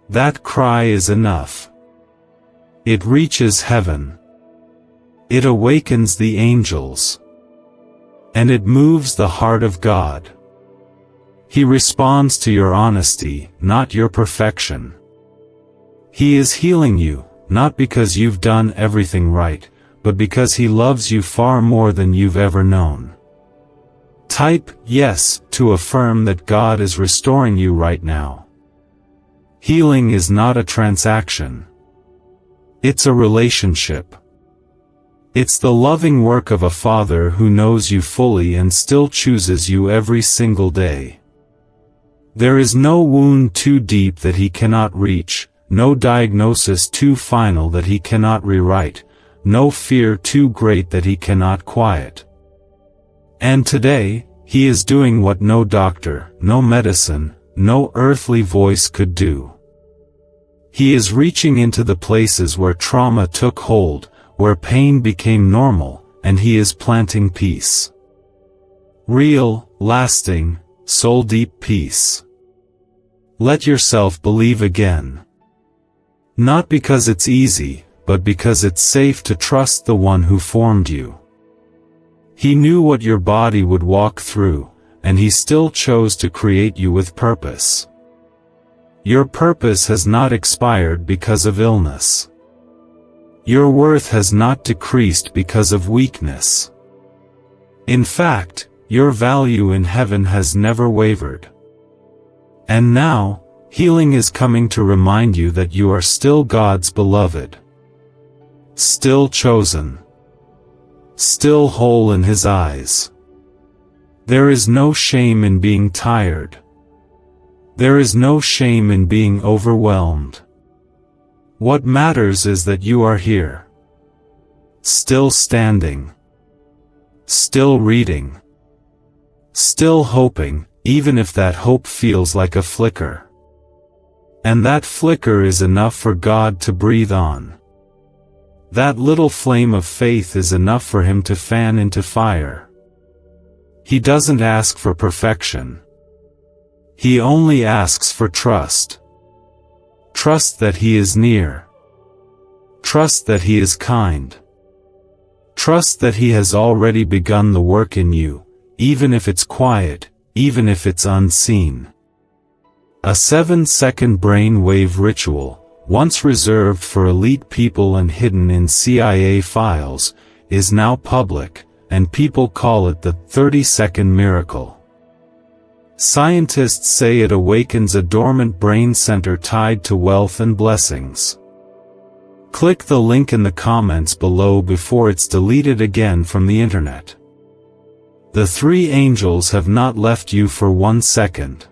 That cry is enough. It reaches heaven. It awakens the angels. And it moves the heart of God. He responds to your honesty, not your perfection. He is healing you, not because you've done everything right, but because He loves you far more than you've ever known. Type yes to affirm that God is restoring you right now. Healing is not a transaction. It's a relationship. It's the loving work of a Father who knows you fully and still chooses you every single day. There is no wound too deep that He cannot reach, no diagnosis too final that He cannot rewrite, no fear too great that He cannot quiet. And today, He is doing what no doctor, no medicine, no earthly voice could do. He is reaching into the places where trauma took hold, where pain became normal, and He is planting peace. Real, lasting, soul-deep peace. Let yourself believe again. Not because it's easy, but because it's safe to trust the one who formed you. He knew what your body would walk through, and He still chose to create you with purpose. Your purpose has not expired because of illness. Your worth has not decreased because of weakness. In fact, your value in heaven has never wavered. And now, healing is coming to remind you that you are still God's beloved. Still chosen. Still whole in His eyes. There is no shame in being tired. There is no shame in being overwhelmed. What matters is that you are here. Still standing. Still reading. Still hoping, even if that hope feels like a flicker. And that flicker is enough for God to breathe on. That little flame of faith is enough for Him to fan into fire. He doesn't ask for perfection. He only asks for trust. Trust that He is near. Trust that He is kind. Trust that He has already begun the work in you, even if it's quiet, even if it's unseen. A 7-second brain-wave ritual, once reserved for elite people and hidden in CIA files, is now public, and people call it the 30-second miracle. Scientists say it awakens a dormant brain center tied to wealth and blessings. Click the link in the comments below before it's deleted again from the internet. The three angels have not left you for 1 second.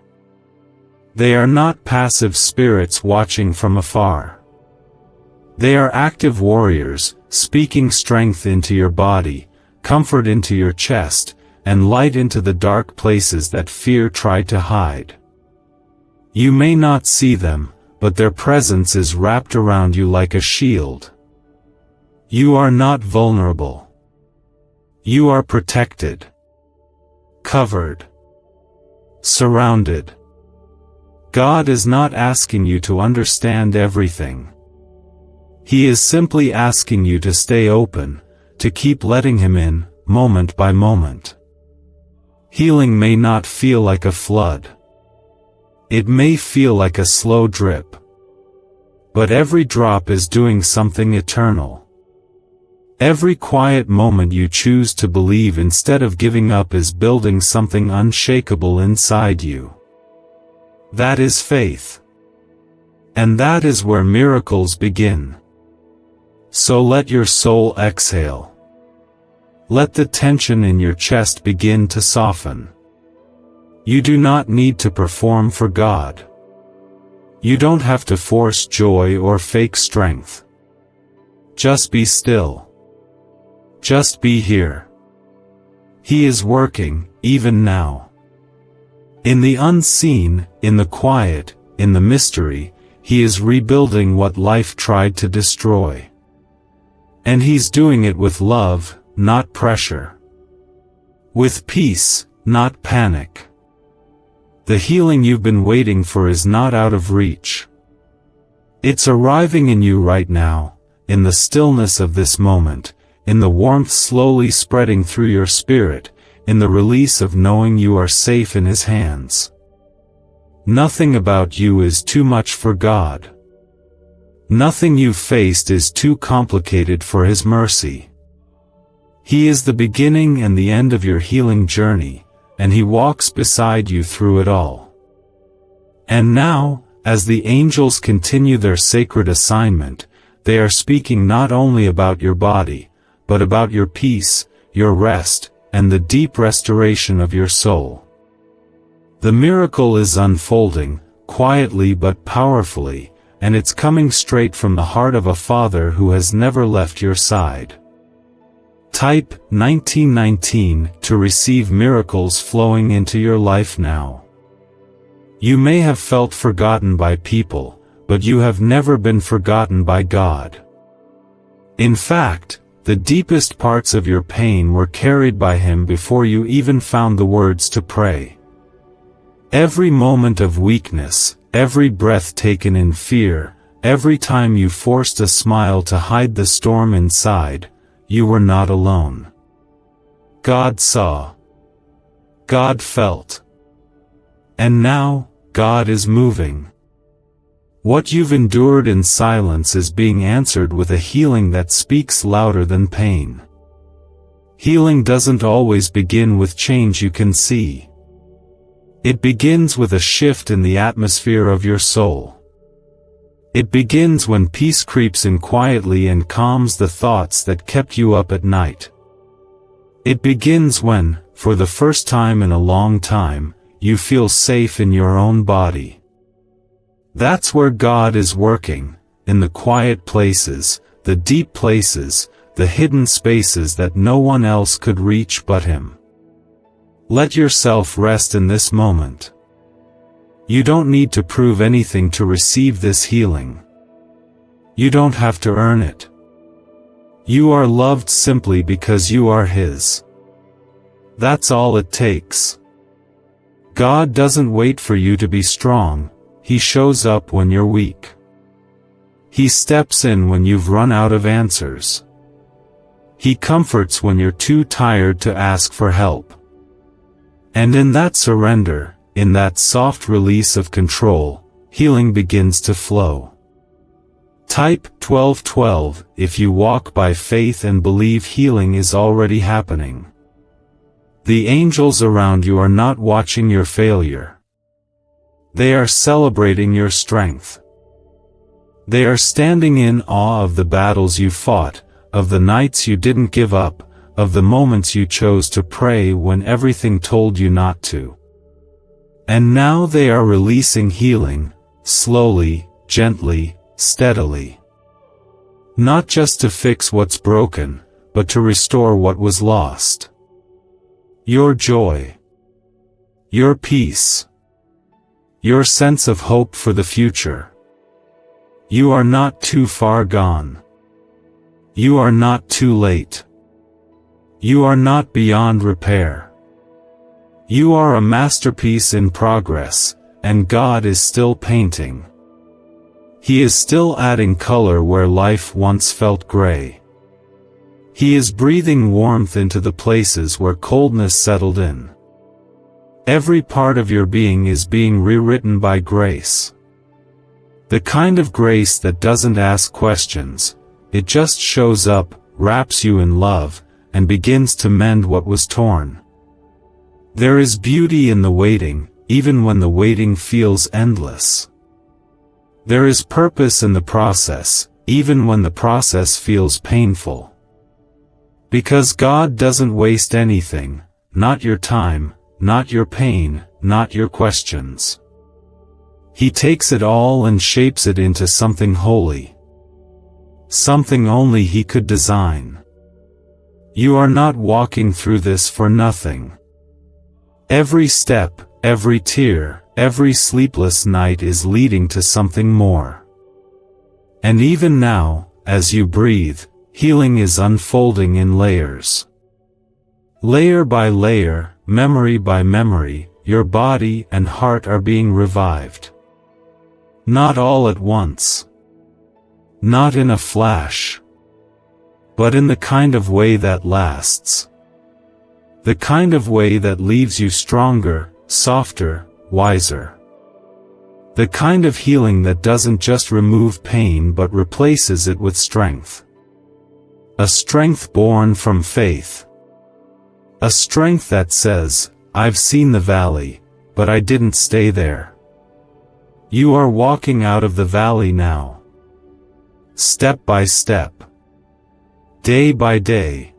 They are not passive spirits watching from afar. They are active warriors, speaking strength into your body, comfort into your chest, and light into the dark places that fear tried to hide. You may not see them, but their presence is wrapped around you like a shield. You are not vulnerable. You are protected. Covered. Surrounded. God is not asking you to understand everything. He is simply asking you to stay open, to keep letting Him in, moment by moment. Healing may not feel like a flood. It may feel like a slow drip. But every drop is doing something eternal. Every quiet moment you choose to believe instead of giving up is building something unshakable inside you. That is faith. And that is where miracles begin. So let your soul exhale. Let the tension in your chest begin to soften. You do not need to perform for God. You don't have to force joy or fake strength. Just be still. Just be here. He is working, even now. In the unseen, in the quiet, in the mystery, He is rebuilding what life tried to destroy. And He's doing it with love, not pressure. With peace, not panic. The healing you've been waiting for is not out of reach. It's arriving in you right now, in the stillness of this moment, in the warmth slowly spreading through your spirit, in the release of knowing you are safe in His hands. Nothing about you is too much for God. Nothing you've faced is too complicated for His mercy. He is the beginning and the end of your healing journey, and He walks beside you through it all. And now, as the angels continue their sacred assignment, they are speaking not only about your body, but about your peace, your rest, and the deep restoration of your soul. The miracle is unfolding, quietly but powerfully, and it's coming straight from the heart of a Father who has never left your side. Type 1919 to receive miracles flowing into your life now. You may have felt forgotten by people, but you have never been forgotten by God. In fact, the deepest parts of your pain were carried by Him before you even found the words to pray. Every moment of weakness, every breath taken in fear, every time you forced a smile to hide the storm inside, you were not alone. God saw. God felt. And now, God is moving. What you've endured in silence is being answered with a healing that speaks louder than pain. Healing doesn't always begin with change you can see. It begins with a shift in the atmosphere of your soul. It begins when peace creeps in quietly and calms the thoughts that kept you up at night. It begins when, for the first time in a long time, you feel safe in your own body. That's where God is working, in the quiet places, the deep places, the hidden spaces that no one else could reach but Him. Let yourself rest in this moment. You don't need to prove anything to receive this healing. You don't have to earn it. You are loved simply because you are His. That's all it takes. God doesn't wait for you to be strong. He shows up when you're weak. He steps in when you've run out of answers. He comforts when you're too tired to ask for help. And in that surrender, in that soft release of control, healing begins to flow. Type 1212 if you walk by faith and believe healing is already happening. The angels around you are not watching your failure. They are celebrating your strength. They are standing in awe of the battles you fought, of the nights you didn't give up, of the moments you chose to pray when everything told you not to. And now they are releasing healing, slowly, gently, steadily. Not just to fix what's broken, but to restore what was lost. Your joy. Your peace. Your sense of hope for the future. You are not too far gone. You are not too late. You are not beyond repair. You are a masterpiece in progress, and God is still painting. He is still adding color where life once felt gray. He is breathing warmth into the places where coldness settled in. Every part of your being is being rewritten by grace. The kind of grace that doesn't ask questions, it just shows up, wraps you in love, and begins to mend what was torn. There is beauty in the waiting, even when the waiting feels endless. There is purpose in the process, even when the process feels painful. Because God doesn't waste anything, not your time, not your pain, not your questions. He takes it all and shapes it into something holy. Something only He could design. You are not walking through this for nothing. Every step, every tear, every sleepless night is leading to something more. And even now, as you breathe, healing is unfolding in layers. Layer by layer, memory by memory, your body and heart are being revived. Not all at once. Not in a flash. But in the kind of way that lasts. The kind of way that leaves you stronger, softer, wiser. The kind of healing that doesn't just remove pain but replaces it with strength. A strength born from faith. A strength that says, I've seen the valley, but I didn't stay there. You are walking out of the valley now. Step by step. Day by day.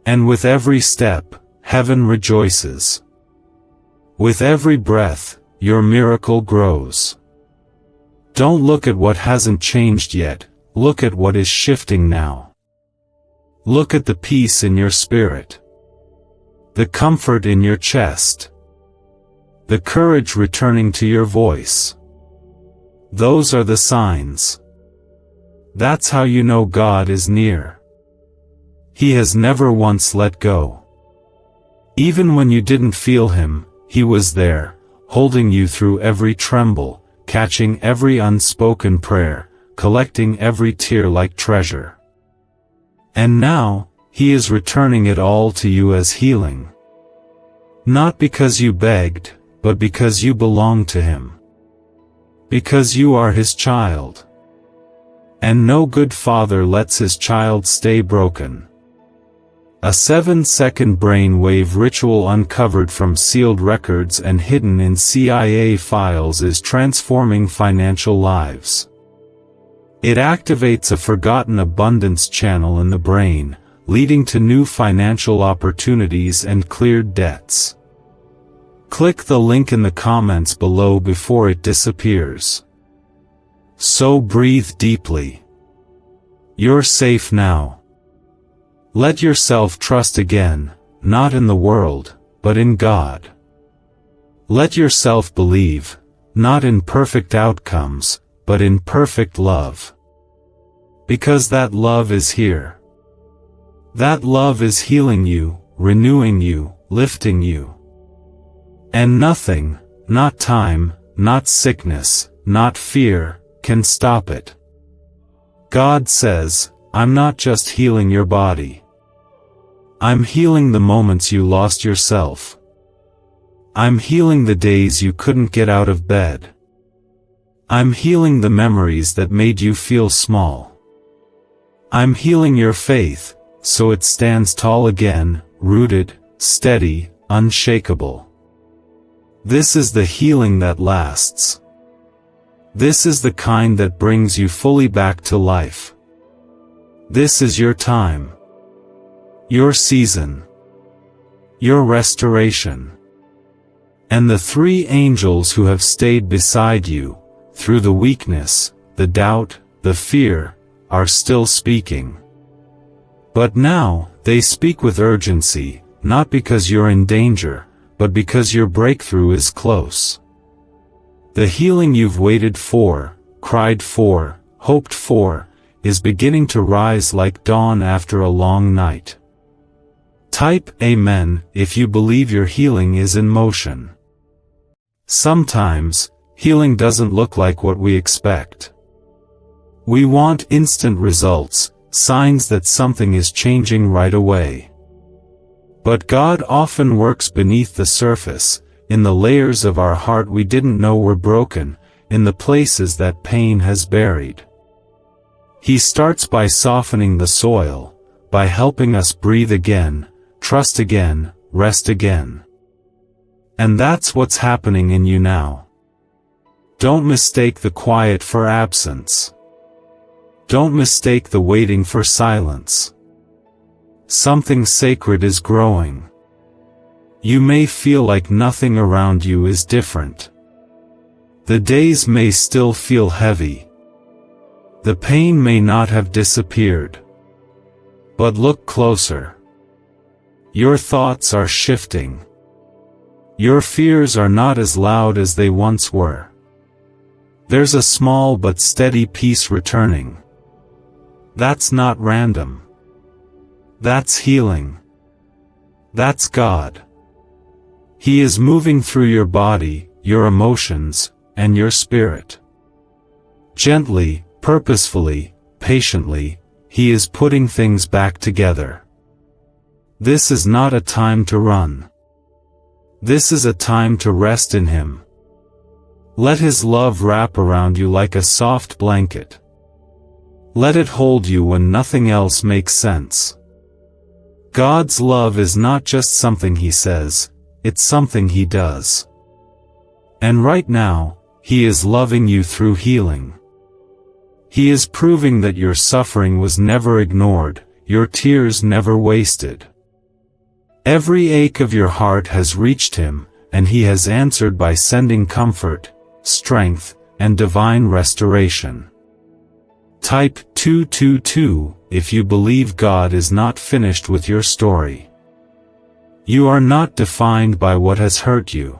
And with every step, heaven rejoices. With every breath, your miracle grows. Don't look at what hasn't changed yet, look at what is shifting now. Look at the peace in your spirit. The comfort in your chest. The courage returning to your voice. Those are the signs. That's how you know God is near. He has never once let go. Even when you didn't feel Him, He was there, holding you through every tremble, catching every unspoken prayer, collecting every tear like treasure. And now, He is returning it all to you as healing. Not because you begged, but because you belong to Him. Because you are His child. And no good father lets his child stay broken. A 7-second brainwave ritual uncovered from sealed records and hidden in CIA files is transforming financial lives. It activates a forgotten abundance channel in the brain, leading to new financial opportunities and cleared debts. Click the link in the comments below before it disappears. So breathe deeply. You're safe now. Let yourself trust again, not in the world, but in God. Let yourself believe, not in perfect outcomes, but in perfect love. Because that love is here. That love is healing you, renewing you, lifting you. And nothing, not time, not sickness, not fear, can stop it. God says, I'm not just healing your body. I'm healing the moments you lost yourself. I'm healing the days you couldn't get out of bed. I'm healing the memories that made you feel small. I'm healing your faith, so it stands tall again, rooted, steady, unshakable. This is the healing that lasts. This is the kind that brings you fully back to life. This is your time. Your season. Your restoration. And the 3 angels who have stayed beside you, through the weakness, the doubt, the fear, are still speaking. But now, they speak with urgency, not because you're in danger, but because your breakthrough is close. The healing you've waited for, cried for, hoped for, is beginning to rise like dawn after a long night. Type Amen if you believe your healing is in motion. Sometimes, healing doesn't look like what we expect. We want instant results, signs that something is changing right away. But God often works beneath the surface, in the layers of our heart we didn't know were broken, in the places that pain has buried. He starts by softening the soil, by helping us breathe again, trust again, rest again. And that's what's happening in you now. Don't mistake the quiet for absence. Don't mistake the waiting for silence. Something sacred is growing. You may feel like nothing around you is different. The days may still feel heavy. The pain may not have disappeared. But look closer. Your thoughts are shifting. Your fears are not as loud as they once were. There's a small but steady peace returning. That's not random. That's healing. That's God. He is moving through your body, your emotions, and your spirit. Gently, purposefully, patiently, He is putting things back together. This is not a time to run. This is a time to rest in Him. Let His love wrap around you like a soft blanket. Let it hold you when nothing else makes sense. God's love is not just something He says, it's something He does. And right now, He is loving you through healing. He is proving that your suffering was never ignored, your tears never wasted. Every ache of your heart has reached Him, and He has answered by sending comfort, strength, and divine restoration. Type 222 if you believe God is not finished with your story. You are not defined by what has hurt you.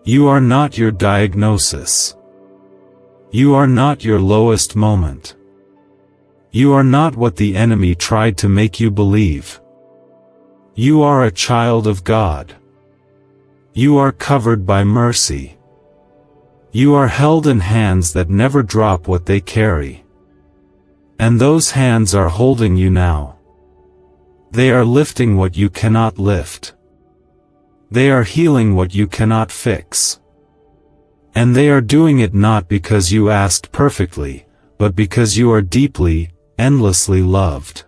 You are not your diagnosis. You are not your lowest moment. You are not what the enemy tried to make you believe. You are a child of God. You are covered by mercy. You are held in hands that never drop what they carry. And those hands are holding you now. They are lifting what you cannot lift. They are healing what you cannot fix. And they are doing it not because you asked perfectly, but because you are deeply, endlessly loved.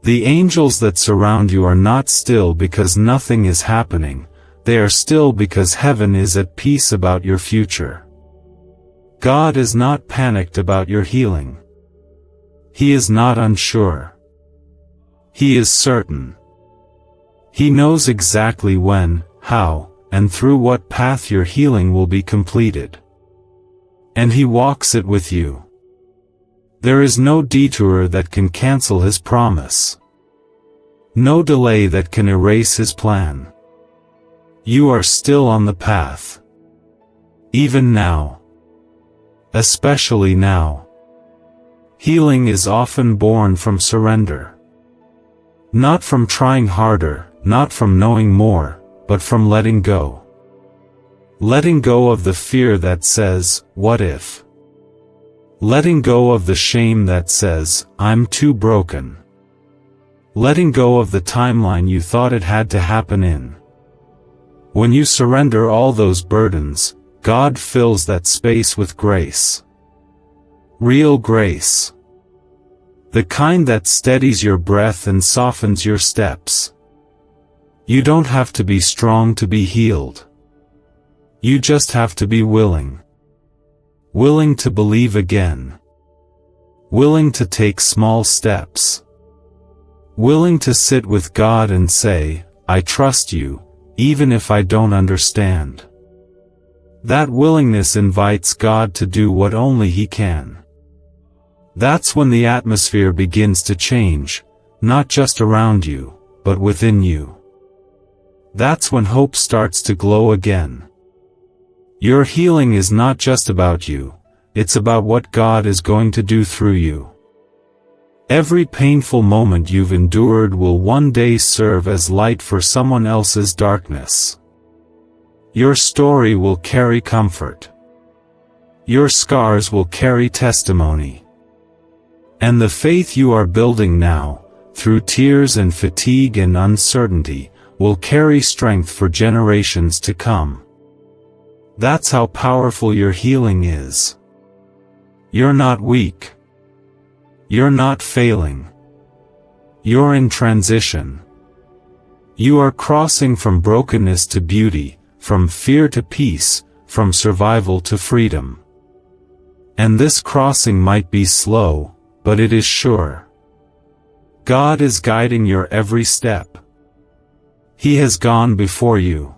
The angels that surround you are not still because nothing is happening, they are still because heaven is at peace about your future. God is not panicked about your healing. He is not unsure. He is certain. He knows exactly when, how, and through what path your healing will be completed. And He walks it with you. There is no detour that can cancel His promise. No delay that can erase His plan. You are still on the path. Even now. Especially now. Healing is often born from surrender. Not from trying harder, not from knowing more, but from letting go. Letting go of the fear that says, "What if?" Letting go of the shame that says, "I'm too broken." Letting go of the timeline you thought it had to happen in. When you surrender all those burdens, God fills that space with grace. Real grace. The kind that steadies your breath and softens your steps. You don't have to be strong to be healed. You just have to be willing. Willing to believe again. Willing to take small steps. Willing to sit with God and say, "I trust you, even if I don't understand." That willingness invites God to do what only He can. That's when the atmosphere begins to change, not just around you, but within you. That's when hope starts to glow again. Your healing is not just about you, it's about what God is going to do through you. Every painful moment you've endured will one day serve as light for someone else's darkness. Your story will carry comfort. Your scars will carry testimony. And the faith you are building now, through tears and fatigue and uncertainty, will carry strength for generations to come. That's how powerful your healing is. You're not weak. You're not failing. You're in transition. You are crossing from brokenness to beauty, from fear to peace, from survival to freedom. And this crossing might be slow, but it is sure. God is guiding your every step. He has gone before you.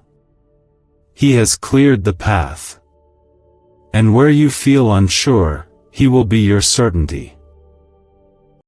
He has cleared the path. And where you feel unsure, He will be your certainty.